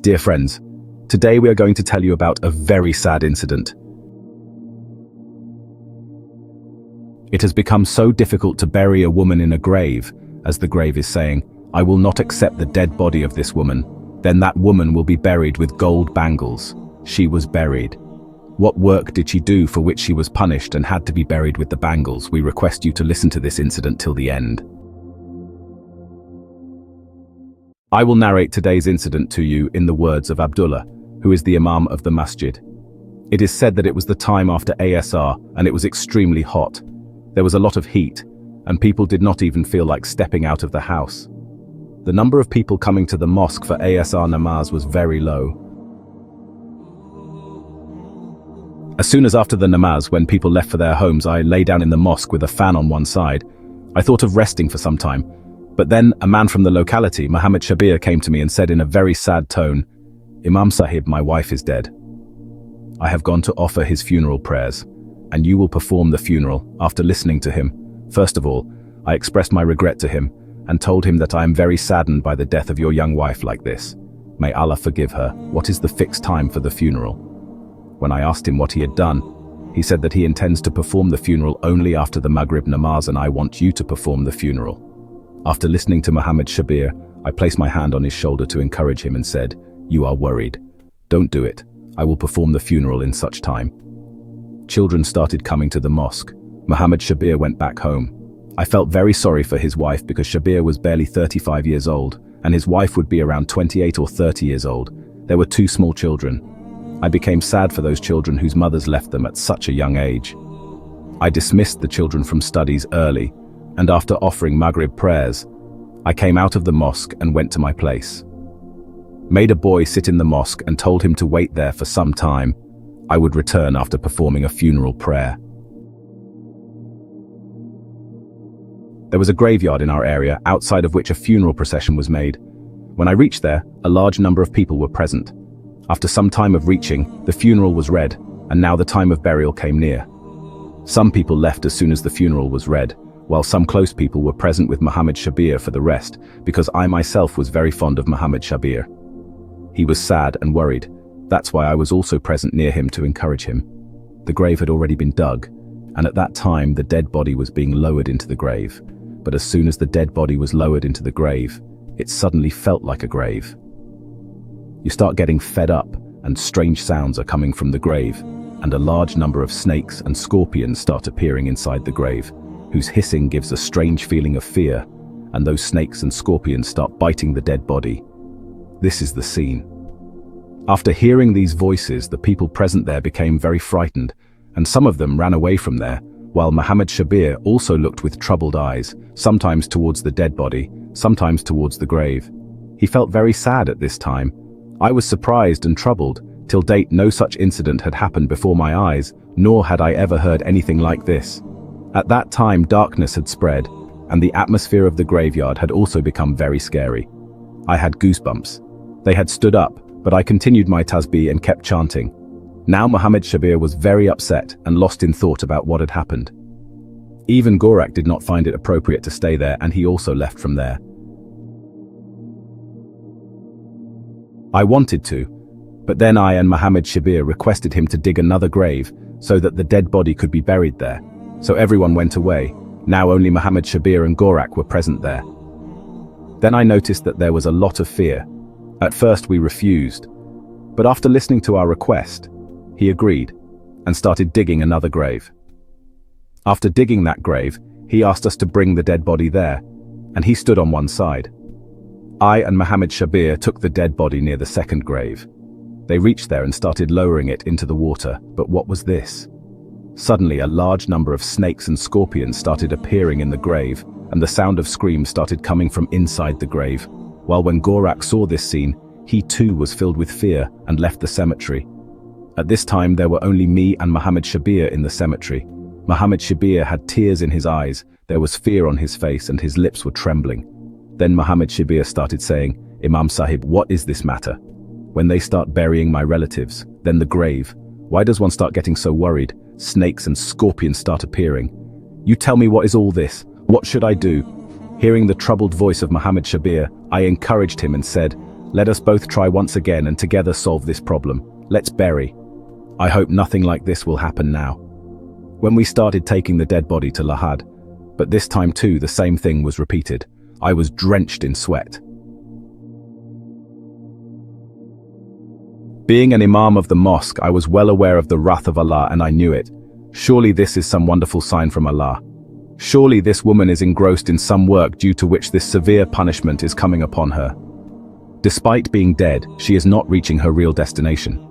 Dear friends, today we are going to tell you about a very sad incident. It has become so difficult to bury a woman in a grave, as the grave is saying, "I will not accept the dead body of this woman. Then that woman will be buried with gold bangles." She was buried. What work did she do for which she was punished and had to be buried with the bangles? We request you to listen to this incident till the end. I will narrate today's incident to you in the words of Abdullah, who is the Imam of the masjid. It is said that it was the time after Asr and it was extremely hot. There was a lot of heat, and people did not even feel like stepping out of the house. The number of people coming to the mosque for Asr namaz was very low. As soon as after the namaz, when people left for their homes, I lay down in the mosque with a fan on one side. I thought of resting for some time, but then a man from the locality, Muhammad Shabir, came to me and said in a very sad tone, "Imam Sahib, my wife is dead. I have gone to offer his funeral prayers, and you will perform the funeral." After listening to him, first of all, I expressed my regret to him and told him that I am very saddened by the death of your young wife like this. May Allah forgive her. What is the fixed time for the funeral? When I asked him what he had done, he said that he intends to perform the funeral only after the Maghrib namaz, and I want you to perform the funeral. After listening to Muhammad Shabir, I placed my hand on his shoulder to encourage him and said, "You are worried. Don't do it. I will perform the funeral in such time." Children started coming to the mosque. Muhammad Shabir went back home. I felt very sorry for his wife because Shabir was barely 35 years old, and his wife would be around 28 or 30 years old. There were two small children. I became sad for those children whose mothers left them at such a young age. I dismissed the children from studies early, and after offering Maghrib prayers, I came out of the mosque and went to my place. Made a boy sit in the mosque and told him to wait there for some time. I would return after performing a funeral prayer. There was a graveyard in our area, outside of which a funeral procession was made. When I reached there, a large number of people were present. After some time of reaching, the funeral was read, and now the time of burial came near. Some people left as soon as the funeral was read, while some close people were present with Muhammad Shabir for the rest, because I myself was very fond of Muhammad Shabir. He was sad and worried. That's why I was also present near him to encourage him. The grave had already been dug, and at that time the dead body was being lowered into the grave. But as soon as the dead body was lowered into the grave, it suddenly felt like a grave. You start getting fed up, and strange sounds are coming from the grave, and a large number of snakes and scorpions start appearing inside the grave, whose hissing gives a strange feeling of fear, and those snakes and scorpions start biting the dead body. This is the scene. After hearing these voices, the people present there became very frightened, and some of them ran away from there, while Muhammad Shabir also looked with troubled eyes, sometimes towards the dead body, sometimes towards the grave. He felt very sad at this time. I was surprised and troubled. Till date, no such incident had happened before my eyes, nor had I ever heard anything like this. At that time, darkness had spread, and the atmosphere of the graveyard had also become very scary. I had goosebumps. They had stood up, but I continued my Tasbih and kept chanting. Now Muhammad Shabir was very upset and lost in thought about what had happened. Even Gorak did not find it appropriate to stay there, and he also left from there. I wanted to, but then I and Muhammad Shabir requested him to dig another grave so that the dead body could be buried there. So everyone went away. Now only Muhammad Shabir and Gorak were present there. Then I noticed that there was a lot of fear. At first we refused, but after listening to our request, he agreed and started digging another grave. After digging that grave, he asked us to bring the dead body there, and he stood on one side. I and Muhammad Shabir took the dead body near the second grave. They reached there and started lowering it into the water, but what was this? Suddenly a large number of snakes and scorpions started appearing in the grave, and the sound of screams started coming from inside the grave. While when Gorak saw this scene, he too was filled with fear and left the cemetery. At this time there were only me and Muhammad Shabir in the cemetery. Muhammad Shabir had tears in his eyes, there was fear on his face, and his lips were trembling. Then Muhammad Shabir started saying, "Imam Sahib, what is this matter? When they start burying my relatives, then the grave, why does one start getting so worried? Snakes and scorpions start appearing. You tell me, what is all this? What should I do?" Hearing the troubled voice of Muhammad Shabir, I encouraged him and said, Let us both try once again and together solve this problem. Let's bury. I hope nothing like this will happen now. When we started taking the dead body to Lahad, but this time too the same thing was repeated. I was drenched in sweat. Being an imam of the mosque, I was well aware of the wrath of Allah, and I knew it. Surely this is some wonderful sign from Allah. Surely this woman is engrossed in some work due to which this severe punishment is coming upon her. Despite being dead, she is not reaching her real destination.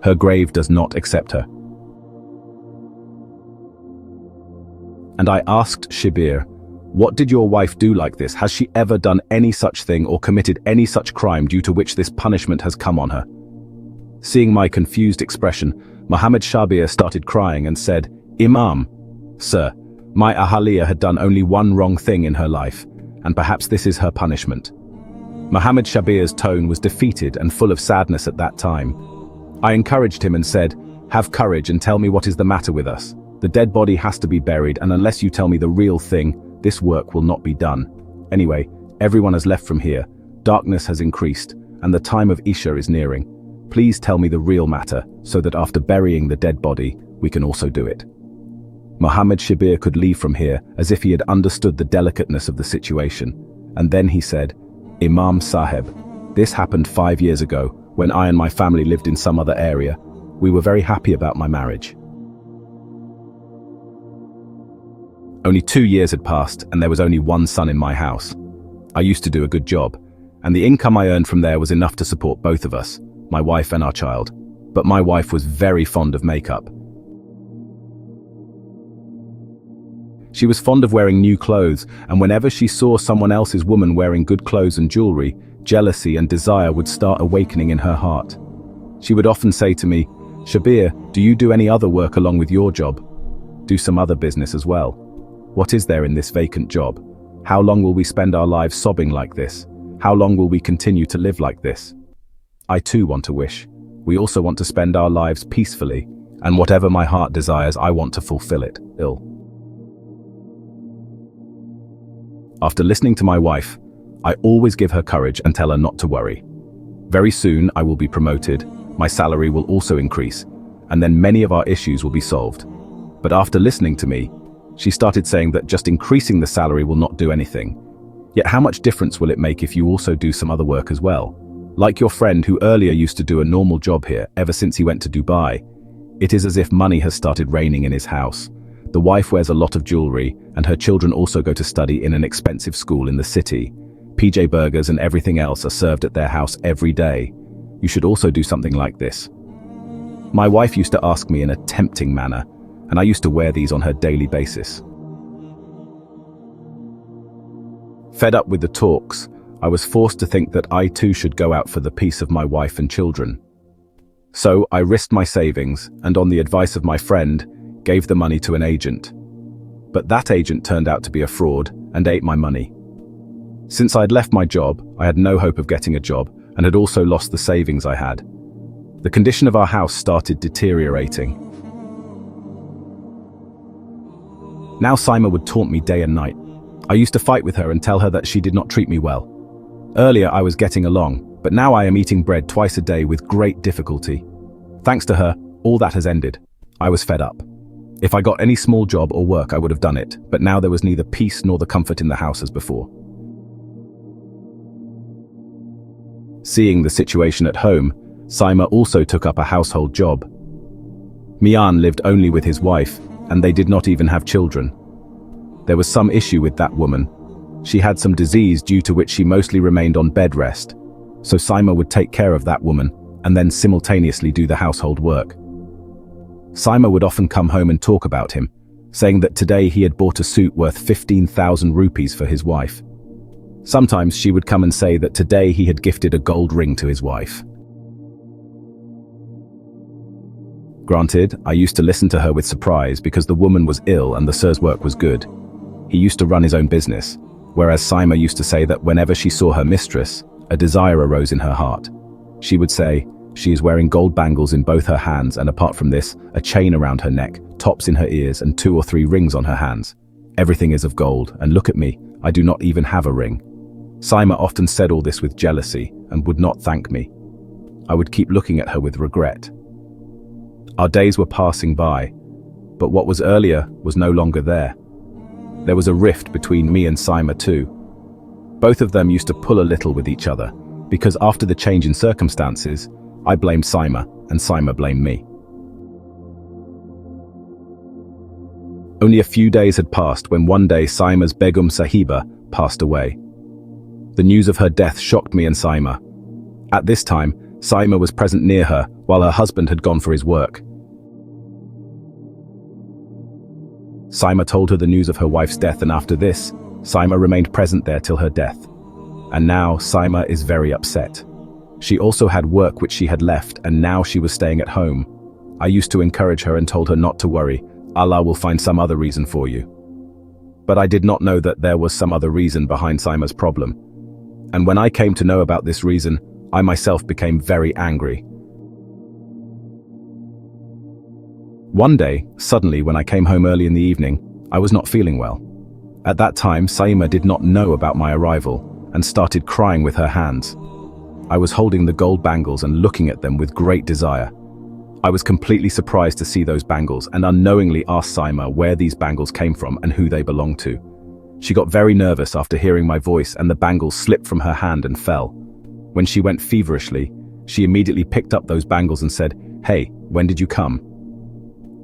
Her grave does not accept her. And I asked Shibir, what did your wife do like this? Has she ever done any such thing or committed any such crime due to which this punishment has come on her? Seeing my confused expression, Muhammad Shabir started crying and said, Imam, sir, my Ahaliya had done only one wrong thing in her life, and perhaps this is her punishment. Muhammad Shabir's tone was defeated and full of sadness at that time. I encouraged him and said, have courage and tell me what is the matter with us. The dead body has to be buried, and unless you tell me the real thing, this work will not be done. Anyway, everyone has left from here, darkness has increased, and the time of Isha is nearing. Please tell me the real matter, so that after burying the dead body, we can also do it. Muhammad Shabir could leave from here as if he had understood the delicateness of the situation, and then he said, Imam Sahib, this happened 5 years ago, when I and my family lived in some other area. We were very happy about my marriage. Only 2 years had passed, and there was only one son in my house. I used to do a good job, and the income I earned from there was enough to support both of us, my wife and our child. But my wife was very fond of makeup. She was fond of wearing new clothes, and whenever she saw someone else's woman wearing good clothes and jewelry, jealousy and desire would start awakening in her heart. She would often say to me, Shabir, do you do any other work along with your job? Do some other business as well. What is there in this vacant job? How long will we spend our lives sobbing like this? How long will we continue to live like this? I too want to wish. We also want to spend our lives peacefully, and whatever my heart desires, I want to fulfill it. After listening to my wife, I always give her courage and tell her not to worry. Very soon I will be promoted, my salary will also increase, and then many of our issues will be solved. But after listening to me, she started saying that just increasing the salary will not do anything. Yet how much difference will it make if you also do some other work as well? Like your friend who earlier used to do a normal job here ever since he went to Dubai. It is as if money has started raining in his house. The wife wears a lot of jewelry, and her children also go to study in an expensive school in the city. PJ burgers and everything else are served at their house every day. You should also do something like this. My wife used to ask me in a tempting manner, and I used to wear these on her daily basis. Fed up with the talks, I was forced to think that I too should go out for the peace of my wife and children. So I risked my savings, and on the advice of my friend, gave the money to an agent. But that agent turned out to be a fraud and ate my money. Since I'd left my job, I had no hope of getting a job and had also lost the savings I had. The condition of our house started deteriorating. Now Saima would taunt me day and night. I used to fight with her and tell her that she did not treat me well. Earlier I was getting along, but now I am eating bread twice a day with great difficulty. Thanks to her, all that has ended. I was fed up. If I got any small job or work, I would have done it, but now there was neither peace nor the comfort in the house as before. Seeing the situation at home, Saima also took up a household job. Mian lived only with his wife, and they did not even have children. There was some issue with that woman. She had some disease due to which she mostly remained on bed rest, so Saima would take care of that woman and then simultaneously do the household work. Saima would often come home and talk about him, saying that today he had bought a suit worth 15,000 rupees for his wife. Sometimes she would come and say that today he had gifted a gold ring to his wife. Granted, I used to listen to her with surprise because the woman was ill and the sir's work was good. He used to run his own business, whereas Saima used to say that whenever she saw her mistress, a desire arose in her heart. She would say, she is wearing gold bangles in both her hands, and apart from this, a chain around her neck, tops in her ears, and 2 or 3 rings on her hands. Everything is of gold, and look at me, I do not even have a ring. Saima often said all this with jealousy, and would not thank me. I would keep looking at her with regret. Our days were passing by, but what was earlier was no longer there. There was a rift between me and Saima too. Both of them used to pull a little with each other, because after the change in circumstances, I blamed Saima and Saima blamed me. Only a few days had passed when one day Saima's Begum Sahiba passed away. The news of her death shocked me and Saima. At this time, Saima was present near her while her husband had gone for his work. Saima told her the news of her wife's death, and after this, Saima remained present there till her death. And now Saima is very upset. She also had work which she had left, and now she was staying at home. I used to encourage her and told her not to worry. Allah will find some other reason for you. But I did not know that there was some other reason behind Saima's problem. And when I came to know about this reason, I myself became very angry. One day, suddenly when I came home early in the evening, I was not feeling well. At that time, Saima did not know about my arrival and started crying with her hands. I was holding the gold bangles and looking at them with great desire. I was completely surprised to see those bangles and unknowingly asked Saima where these bangles came from and who they belonged to. She got very nervous after hearing my voice, and the bangles slipped from her hand and fell. When she went feverishly, she immediately picked up those bangles and said, "Hey, when did you come?"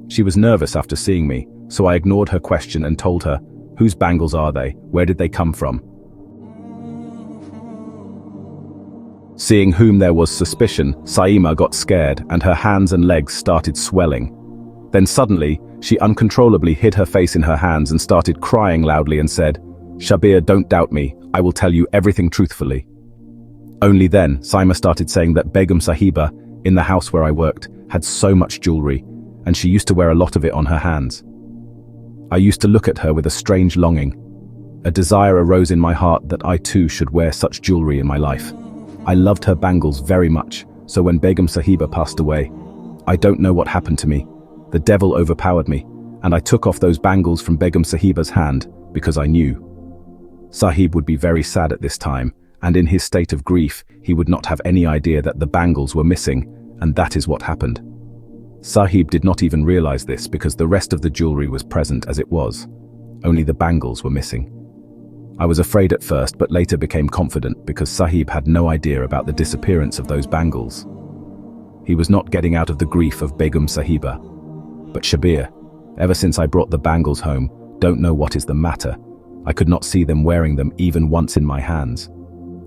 She was nervous after seeing me, so I ignored her question and told her, "Whose bangles are they? Where did they come from?" Seeing whom there was suspicion, Saima got scared and her hands and legs started swelling. Then suddenly, she uncontrollably hid her face in her hands and started crying loudly and said, "Shabir, don't doubt me, I will tell you everything truthfully." Only then, Saima started saying that Begum Sahiba, in the house where I worked, had so much jewelry, and she used to wear a lot of it on her hands. I used to look at her with a strange longing. A desire arose in my heart that I too should wear such jewelry in my life. I loved her bangles very much, so when Begum Sahiba passed away, I don't know what happened to me. The devil overpowered me, and I took off those bangles from Begum Sahiba's hand because I knew. Sahib would be very sad at this time, and in his state of grief, he would not have any idea that the bangles were missing, and that is what happened. Sahib did not even realize this because the rest of the jewelry was present as it was. Only the bangles were missing. I was afraid at first, but later became confident because Sahib had no idea about the disappearance of those bangles. He was not getting out of the grief of Begum Sahiba. But Shabir, ever since I brought the bangles home, don't know what is the matter. I could not see them wearing them even once in my hands.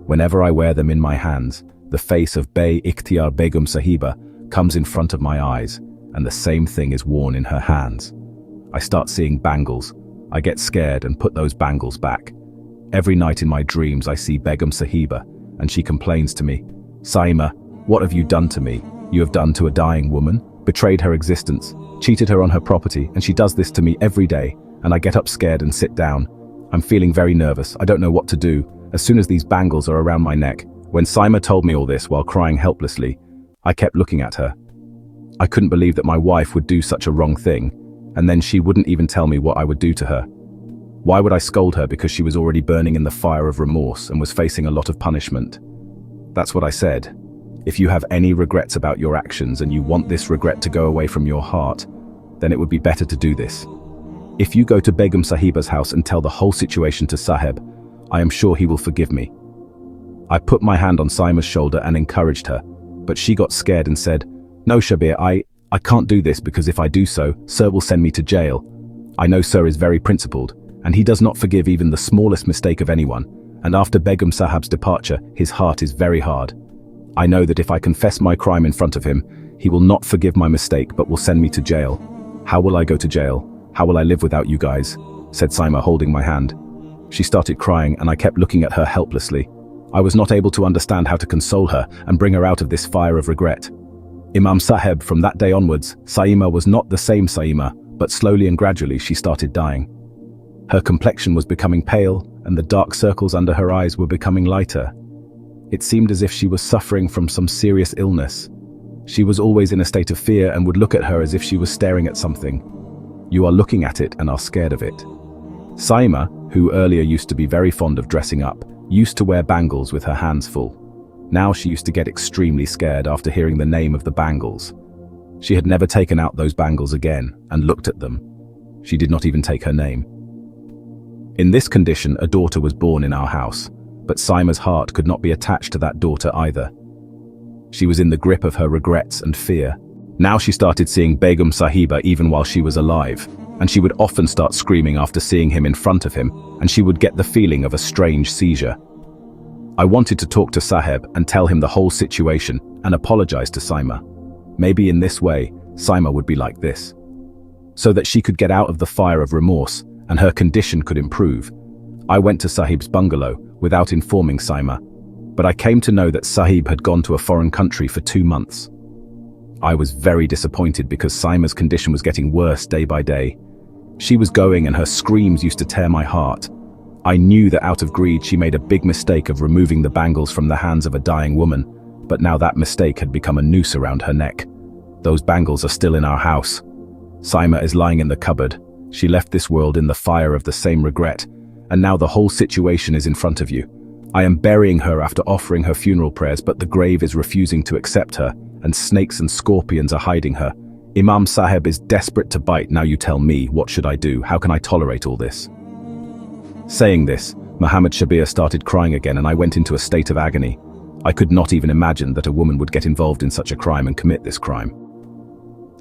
Whenever I wear them in my hands, the face of Bey Ikhtiar Begum Sahiba comes in front of my eyes, and the same thing is worn in her hands. I start seeing bangles. I get scared and put those bangles back. Every night in my dreams I see Begum Sahiba, and she complains to me, "Saima, what have you done to me? You have done to a dying woman, betrayed her existence, cheated her on her property, and she does this to me every day," and I get up scared and sit down. I'm feeling very nervous. I don't know what to do. As soon as these bangles are around my neck, when Saima told me all this while crying helplessly, I kept looking at her. I couldn't believe that my wife would do such a wrong thing, and then she wouldn't even tell me what I would do to her. Why would I scold her because she was already burning in the fire of remorse and was facing a lot of punishment? That's what I said. If you have any regrets about your actions and you want this regret to go away from your heart, then it would be better to do this. If you go to Begum Sahiba's house and tell the whole situation to Sahib, I am sure he will forgive me. I put my hand on Saima's shoulder and encouraged her, but she got scared and said, "No, Shabir, I can't do this because if I do so, Sir will send me to jail. I know Sir is very principled, and he does not forgive even the smallest mistake of anyone, and after Begum Sahib's departure, his heart is very hard. I know that if I confess my crime in front of him, he will not forgive my mistake but will send me to jail. How will I go to jail? How will I live without you guys?" said Saima, holding my hand. She started crying and I kept looking at her helplessly. I was not able to understand how to console her and bring her out of this fire of regret. Imam Sahib, from that day onwards, Saima was not the same Saima, but slowly and gradually she started dying. Her complexion was becoming pale and the dark circles under her eyes were becoming lighter. It seemed as if she was suffering from some serious illness. She was always in a state of fear and would look at her as if she was staring at something. You are looking at it and are scared of it. Saima, who earlier used to be very fond of dressing up, used to wear bangles with her hands full. Now she used to get extremely scared after hearing the name of the Bangles. She had never taken out those bangles again and looked at them. She did not even take her name. In this condition, a daughter was born in our house, but Saima's heart could not be attached to that daughter either. She was in the grip of her regrets and fear. Now she started seeing Begum Sahiba even while she was alive, and she would often start screaming after seeing him in front of him, and she would get the feeling of a strange seizure. I wanted to talk to Saheb and tell him the whole situation and apologize to Saima. Maybe in this way, Saima would be like this. So that she could get out of the fire of remorse and her condition could improve. I went to Sahib's bungalow without informing Saima, but I came to know that Sahib had gone to a foreign country for 2 months. I was very disappointed because Saima's condition was getting worse day by day. She was going and her screams used to tear my heart. I knew that out of greed she made a big mistake of removing the bangles from the hands of a dying woman, but now that mistake had become a noose around her neck. Those bangles are still in our house. Saima is lying in the cupboard. She left this world in the fire of the same regret, and now the whole situation is in front of you. I am burying her after offering her funeral prayers, but the grave is refusing to accept her, and snakes and scorpions are hiding her. Imam Saheb is desperate to bite. Now you tell me, what should I do? How can I tolerate all this? Saying this, Muhammad Shabir started crying again, and I went into a state of agony. I could not even imagine that a woman would get involved in such a crime and commit this crime.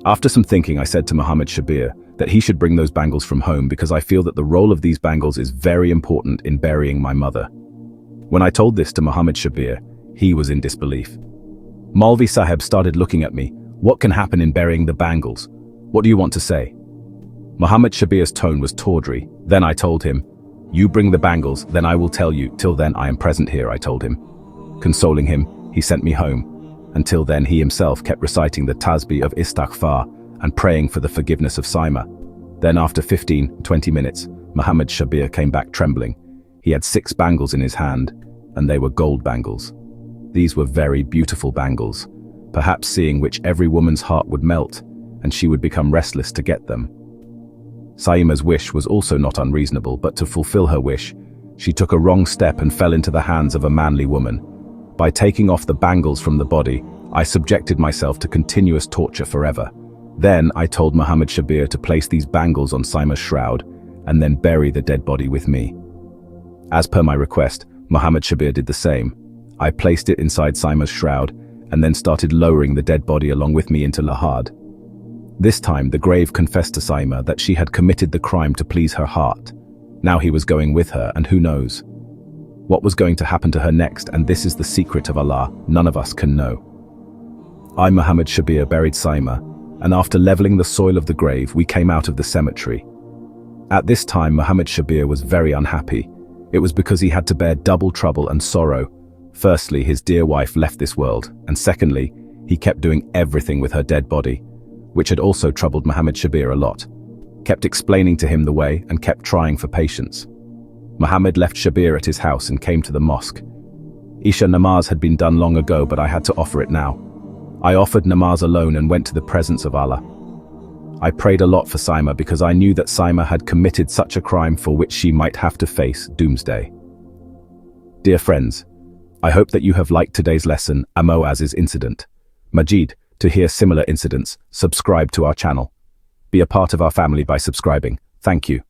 After some thinking, I said to Muhammad Shabir that he should bring those bangles from home because I feel that the role of these bangles is very important in burying my mother. When I told this to Muhammad Shabir, he was in disbelief. Maulvi Saheb started looking at me. What can happen in burying the bangles? What do you want to say? Muhammad Shabir's tone was tawdry. Then I told him, you bring the bangles, then I will tell you. Till then I am present here, I told him. Consoling him, he sent me home. Until then he himself kept reciting the Tasbih of Istighfar and praying for the forgiveness of Saima. Then after 15-20 minutes, Muhammad Shabir came back trembling. He had 6 bangles in his hand, and they were gold bangles. These were very beautiful bangles, perhaps seeing which every woman's heart would melt, and she would become restless to get them. Saima's wish was also not unreasonable, but to fulfill her wish, she took a wrong step and fell into the hands of a manly woman. By taking off the bangles from the body, I subjected myself to continuous torture forever. Then I told Muhammad Shabir to place these bangles on Saima's shroud and then bury the dead body with me. As per my request, Muhammad Shabir did the same. I placed it inside Saima's shroud and then started lowering the dead body along with me into Lahad. This time the grave confessed to Saima that she had committed the crime to please her heart. Now he was going with her, and who knows what was going to happen to her next, and this is the secret of Allah. None of us can know. I, Muhammad Shabir, buried Saima, and after leveling the soil of the grave, we came out of the cemetery. At this time, Muhammad Shabir was very unhappy. It was because he had to bear double trouble and sorrow. Firstly, his dear wife left this world, and secondly, he kept doing everything with her dead body, which had also troubled Muhammad Shabir a lot. Kept explaining to him the way and kept trying for patience. Muhammad left Shabir at his house and came to the mosque. Isha namaz had been done long ago, but I had to offer it now. I offered namaz alone and went to the presence of Allah. I prayed a lot for Saima because I knew that Saima had committed such a crime for which she might have to face doomsday. Dear friends, I hope that you have liked today's lesson, Amoaz's incident. Majid, to hear similar incidents, subscribe to our channel. Be a part of our family by subscribing. Thank you.